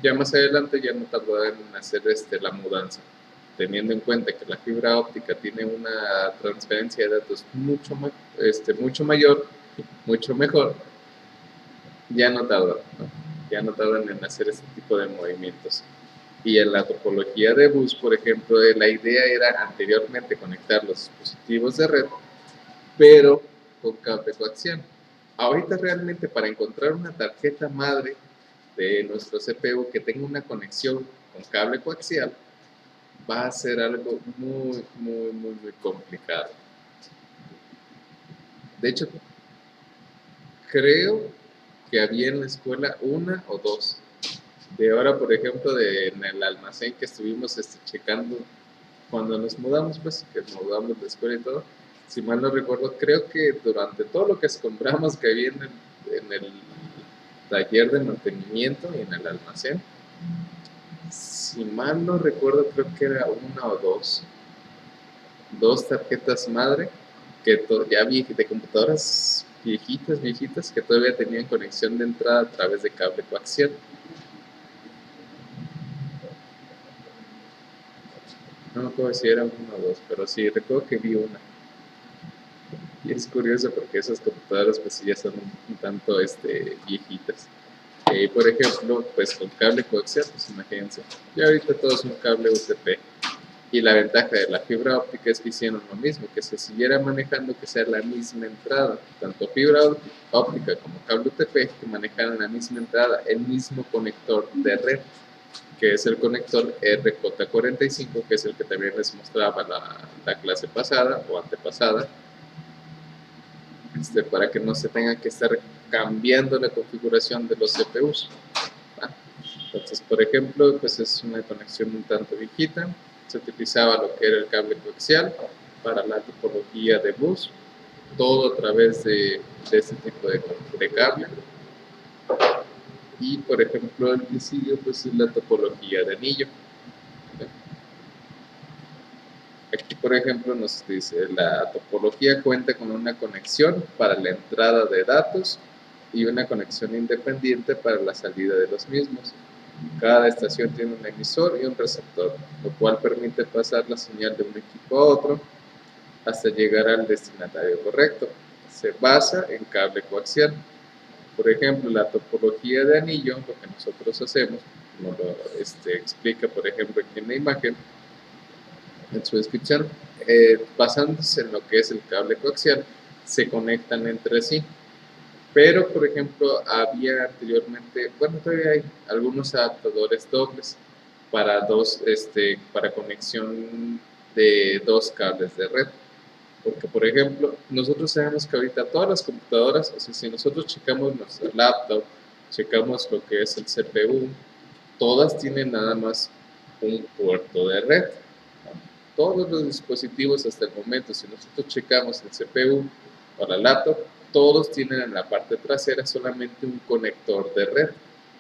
Ya más adelante ya no tardarán en hacer la mudanza, teniendo en cuenta que la fibra óptica tiene una transferencia de datos mucho mayor, mucho mejor. Ya no tardan, ¿no? Ya no tardan en hacer este tipo de movimientos. Y en la topología de bus, por ejemplo, la idea era anteriormente conectar los dispositivos de red, pero con cable coaxial. Ahorita realmente para encontrar una tarjeta madre de nuestro CPU que tenga una conexión con cable coaxial va a ser algo muy complicado. De hecho, creo que había en la escuela una o dos. De ahora, por ejemplo, en el almacén que estuvimos checando cuando nos mudamos, pues, que nos mudamos de escuela y todo, si mal no recuerdo, creo que durante todo lo que compramos que había en el taller de mantenimiento y en el almacén, si mal no recuerdo, creo que era una o dos tarjetas madre que ya de computadoras viejitas, que todavía tenían conexión de entrada a través de cable coaxial. No me acuerdo si era una o dos, pero sí, recuerdo que vi una. Y es curioso porque esas computadoras pues sí ya son un tanto viejitas. Por ejemplo, pues con cable coaxial, pues imagínense, ya ahorita todo es un cable UTP. Y la ventaja de la fibra óptica es que hicieron lo mismo, que se siguiera manejando que sea la misma entrada, tanto fibra óptica como cable UTP, que manejaran la misma entrada, el mismo conector de red, que es el conector RJ45, que es el que también les mostraba la clase pasada o antepasada, para que no se tenga que estar cambiando la configuración de los CPUs. Entonces, por ejemplo, pues es una conexión un tanto viejita. Se utilizaba lo que era el cable coaxial para la topología de bus, todo a través de este tipo de cable. Y, por ejemplo, el que sigue pues es la topología de anillo. Aquí, por ejemplo, nos dice, la topología cuenta con una conexión para la entrada de datos y una conexión independiente para la salida de los mismos. Cada estación tiene un emisor y un receptor, lo cual permite pasar la señal de un equipo a otro hasta llegar al destinatario correcto. Se basa en cable coaxial. Por ejemplo, la topología de anillo, lo que nosotros hacemos, como lo explica, por ejemplo, aquí en la imagen, en su descripción, basándose en lo que es el cable coaxial, se conectan entre sí. Pero, por ejemplo, había anteriormente, bueno, todavía hay algunos adaptadores dobles para para conexión de dos cables de red. Porque, por ejemplo, nosotros sabemos que ahorita todas las computadoras, o sea, si nosotros checamos nuestra laptop, checamos lo que es el CPU, todas tienen nada más un puerto de red. Todos los dispositivos hasta el momento, si nosotros checamos el CPU o la laptop, todos tienen en la parte trasera solamente un conector de red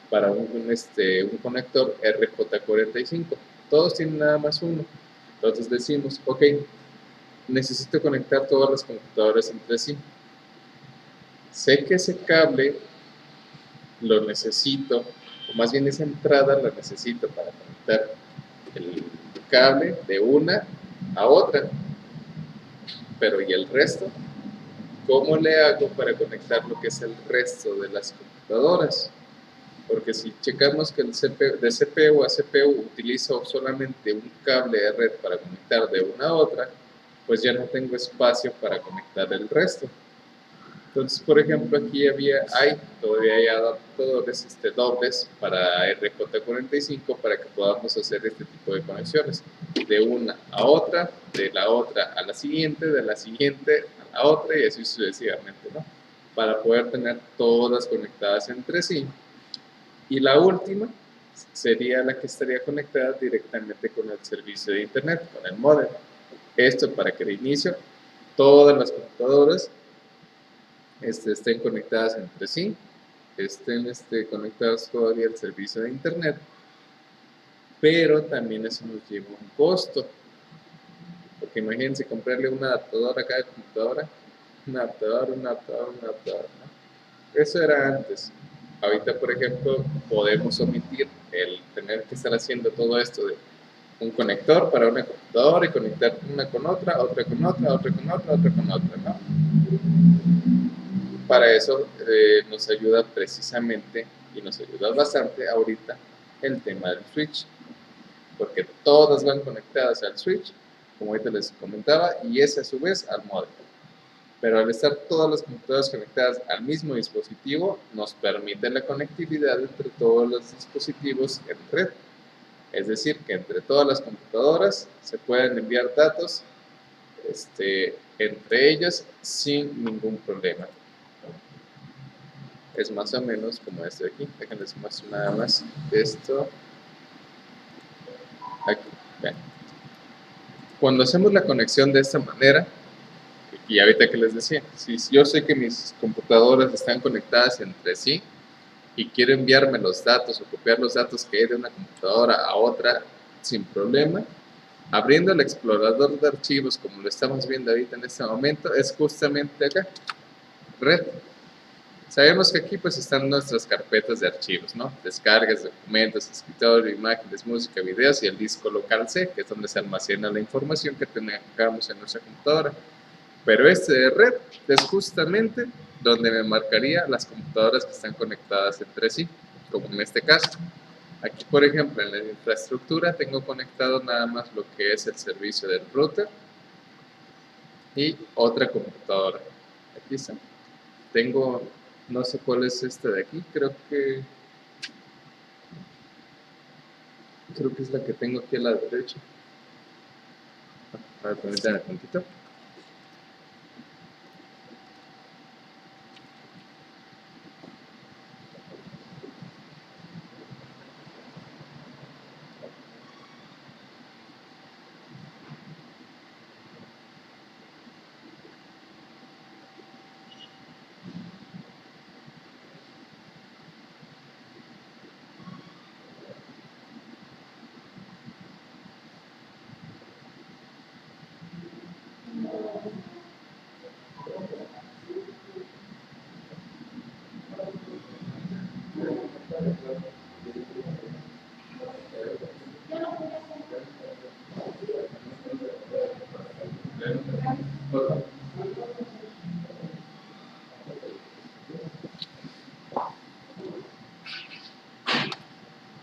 para un conector RJ45. Todos tienen nada más uno. Entonces decimos, ok, necesito conectar todas las computadoras entre sí. Sé que ese cable lo necesito, o más bien esa entrada la necesito para conectar el cable de una a otra, pero ¿y el resto? ¿Cómo le hago para conectar lo que es el resto de las computadoras? Porque si checamos que de CPU a CPU utilizo solamente un cable de red para conectar de una a otra, pues ya no tengo espacio para conectar el resto. Entonces, por ejemplo, aquí todavía hay adaptadores dobles para RJ45 para que podamos hacer este tipo de conexiones de una a otra, de la otra a la siguiente, de la siguiente a la otra y así sucesivamente, ¿no? Para poder tener todas conectadas entre sí. Y la última sería la que estaría conectada directamente con el servicio de internet, con el módem. Esto para que de inicio todas las computadoras estén conectadas entre sí, estén conectados todavía al servicio de internet, pero también eso nos lleva un costo, porque imagínense comprarle un adaptador a cada computadora, un adaptador, ¿no? Eso era antes. Ahorita, por ejemplo, podemos omitir el tener que estar haciendo todo esto de un conector para una computadora y conectar una con otra, otra con otra, otra con otra, otra con otra, ¿no? Para eso nos ayuda precisamente y nos ayuda bastante ahorita el tema del switch, porque todas van conectadas al switch, como ahorita les comentaba, y ese a su vez al modem. Pero al estar todas las computadoras conectadas al mismo dispositivo, nos permite la conectividad entre todos los dispositivos en red. Es decir, que entre todas las computadoras se pueden enviar datos entre ellas sin ningún problema. Es más o menos como este de aquí. Déjenles muestro nada más esto. Aquí, vean. Cuando hacemos la conexión de esta manera, y ahorita que les decía, si yo sé que mis computadoras están conectadas entre sí y quiero enviarme los datos o copiar los datos que hay de una computadora a otra sin problema, abriendo el explorador de archivos como lo estamos viendo ahorita en este momento, es justamente acá, red. Sabemos que aquí pues están nuestras carpetas de archivos, ¿no? Descargas, documentos, escritorio, imágenes, música, videos y el disco local C, que es donde se almacena la información que tengamos en nuestra computadora. Pero este de red es justamente donde me marcaría las computadoras que están conectadas entre sí, como en este caso. Aquí, por ejemplo, en la infraestructura tengo conectado nada más lo que es el servicio del router y otra computadora. Aquí está. Tengo, no sé cuál es este de aquí, creo que es la que tengo aquí a la derecha. A ver, permítanme un tantito.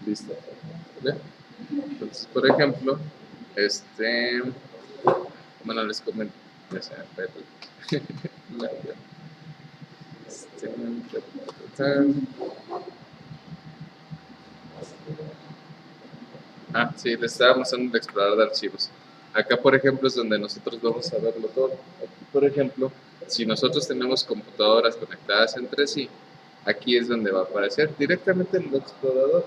Listo. ¿Vale? Entonces, por ejemplo, bueno, les comento, ya se me sí, les estaba mostrando el explorador de archivos. Acá, por ejemplo, es donde nosotros vamos a verlo todo. Aquí, por ejemplo, si nosotros tenemos computadoras conectadas entre sí, aquí es donde va a aparecer directamente el explorador.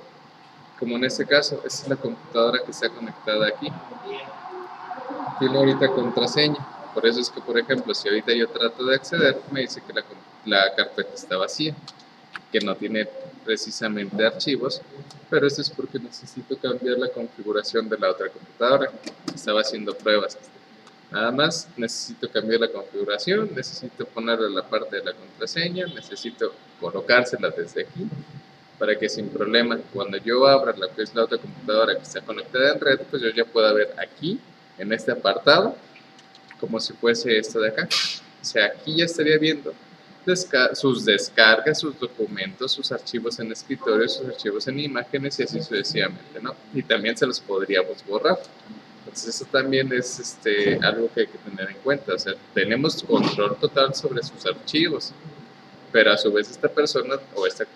Como en este caso, esta es la computadora que está conectada aquí. Tiene ahorita contraseña. Por eso es que, por ejemplo, si ahorita yo trato de acceder, me dice que la carpeta está vacía, que no tiene precisamente archivos, pero esto es porque necesito cambiar la configuración de la otra computadora. Estaba haciendo pruebas. Nada más necesito cambiar la configuración, necesito ponerle la parte de la contraseña, necesito colocársela desde aquí para que sin problema, cuando yo abra lo que es la otra computadora que está conectada en red, pues yo ya pueda ver aquí, en este apartado, como si fuese esto de acá. O sea, aquí ya estaría viendo sus descargas, sus documentos, sus archivos en escritorio, sus archivos en imágenes y así sucesivamente, ¿no? Y también se los podríamos borrar. Entonces eso también es algo que hay que tener en cuenta. O sea, tenemos control total sobre sus archivos, pero a su vez esta persona o esa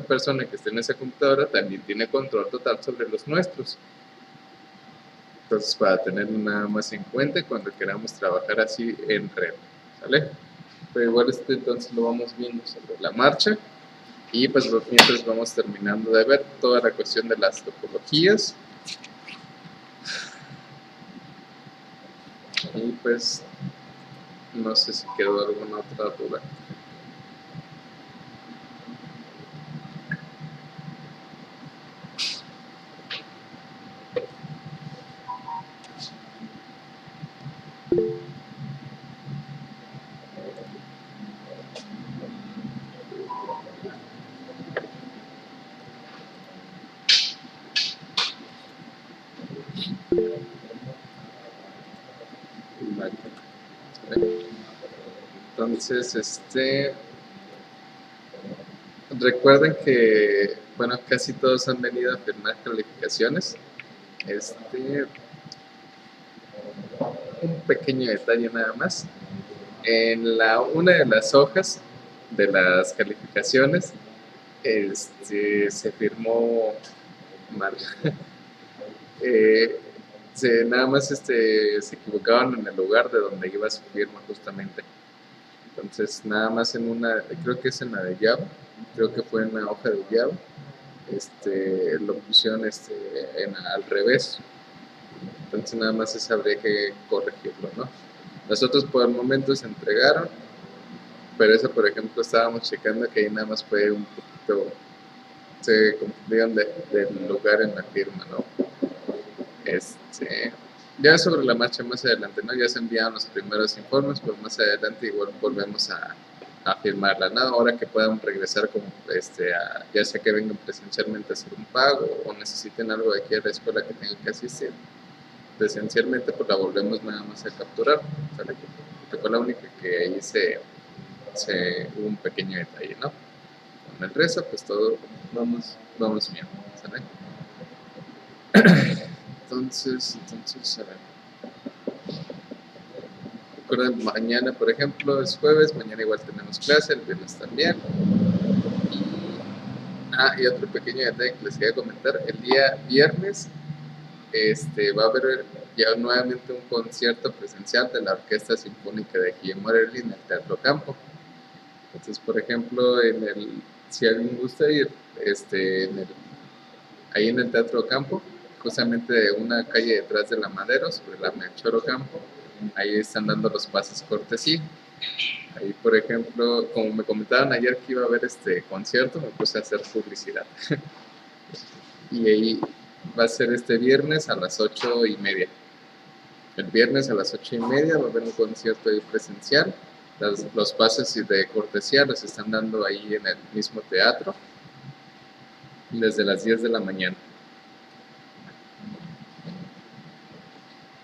persona que esté en esa computadora también tiene control total sobre los nuestros. Entonces, para tenerlo nada más en cuenta cuando queramos trabajar así en red, ¿sale? Pero igual entonces lo vamos viendo sobre la marcha y pues mientras vamos terminando de ver toda la cuestión de las topologías y pues No sé si quedó alguna otra duda. Vale. Entonces, recuerden que, bueno, casi todos han venido a firmar calificaciones. Un pequeño detalle nada más. En una de las hojas de las calificaciones, se firmó mal. Eh, nada más se equivocaban en el lugar de donde iba su firma justamente. Entonces, nada más en una, creo que es en la de Java, creo que fue en la hoja de Java, lo pusieron al revés. Entonces, nada más eso habría que corregirlo, ¿no? Los otros por el momento se entregaron, pero eso, por ejemplo, estábamos checando que ahí nada más fue un poquito, se confundieron del lugar en la firma, ¿no? Ya sobre la marcha más adelante, ¿no? Ya se enviaron los primeros informes, pues más adelante igual volvemos a firmarla, ¿no? Ahora que puedan regresar como, ya sea que vengan presencialmente a hacer un pago o necesiten algo de aquí a la escuela que tengan que asistir, presencialmente pues la volvemos nada más a capturar, ¿sale? Que fue la única que ahí hubo un pequeño detalle, ¿no? Con el resto, pues todo vamos bien, ¿sale? Entonces, a ver. Recuerden, mañana, por ejemplo, es jueves, mañana igual tenemos clase, el viernes también. Y otro pequeño detalle que les quería comentar, el día viernes va a haber ya nuevamente un concierto presencial de la Orquesta Sinfónica de Guillermo Morelli en el Teatro Campo. Entonces, por ejemplo, si alguien gusta ir, ahí en el Teatro Campo, justamente de una calle detrás de la Madero, sobre la Melchor Ocampo, ahí están dando los pases cortesía. Ahí, por ejemplo, como me comentaban ayer que iba a haber este concierto, me puse a hacer publicidad. Y ahí va a ser este viernes a las 8:30. El viernes a las 8:30 va a haber un concierto ahí presencial. Los pases de cortesía los están dando ahí en el mismo teatro desde las 10 de la mañana.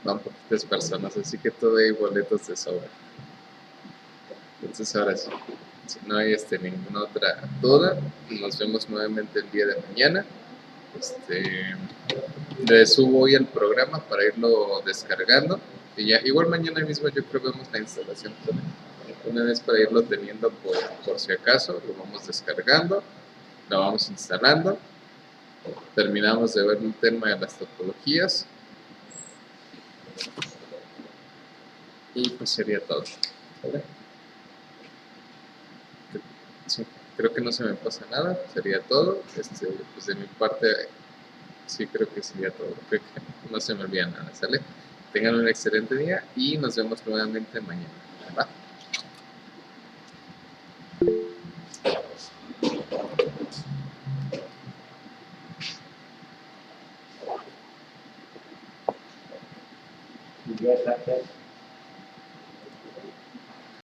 Van poquitas personas, así que todavía hay boletos de sobra. Entonces ahora sí, si no hay ninguna otra duda, nos vemos nuevamente el día de mañana. Les subo hoy el programa para irlo descargando y ya, igual mañana mismo yo creo que vemos la instalación también. Una vez para irlo teniendo por si acaso, lo vamos descargando, lo vamos instalando, terminamos de ver un tema de las topologías y pues sería todo. ¿Vale? Sí, creo que no se me pasa nada, sería todo. Pues de mi parte, sí creo que sería todo. Creo que no se me olvida nada, ¿sale? Tengan un excelente día y nos vemos nuevamente mañana. ¿Va? Yes,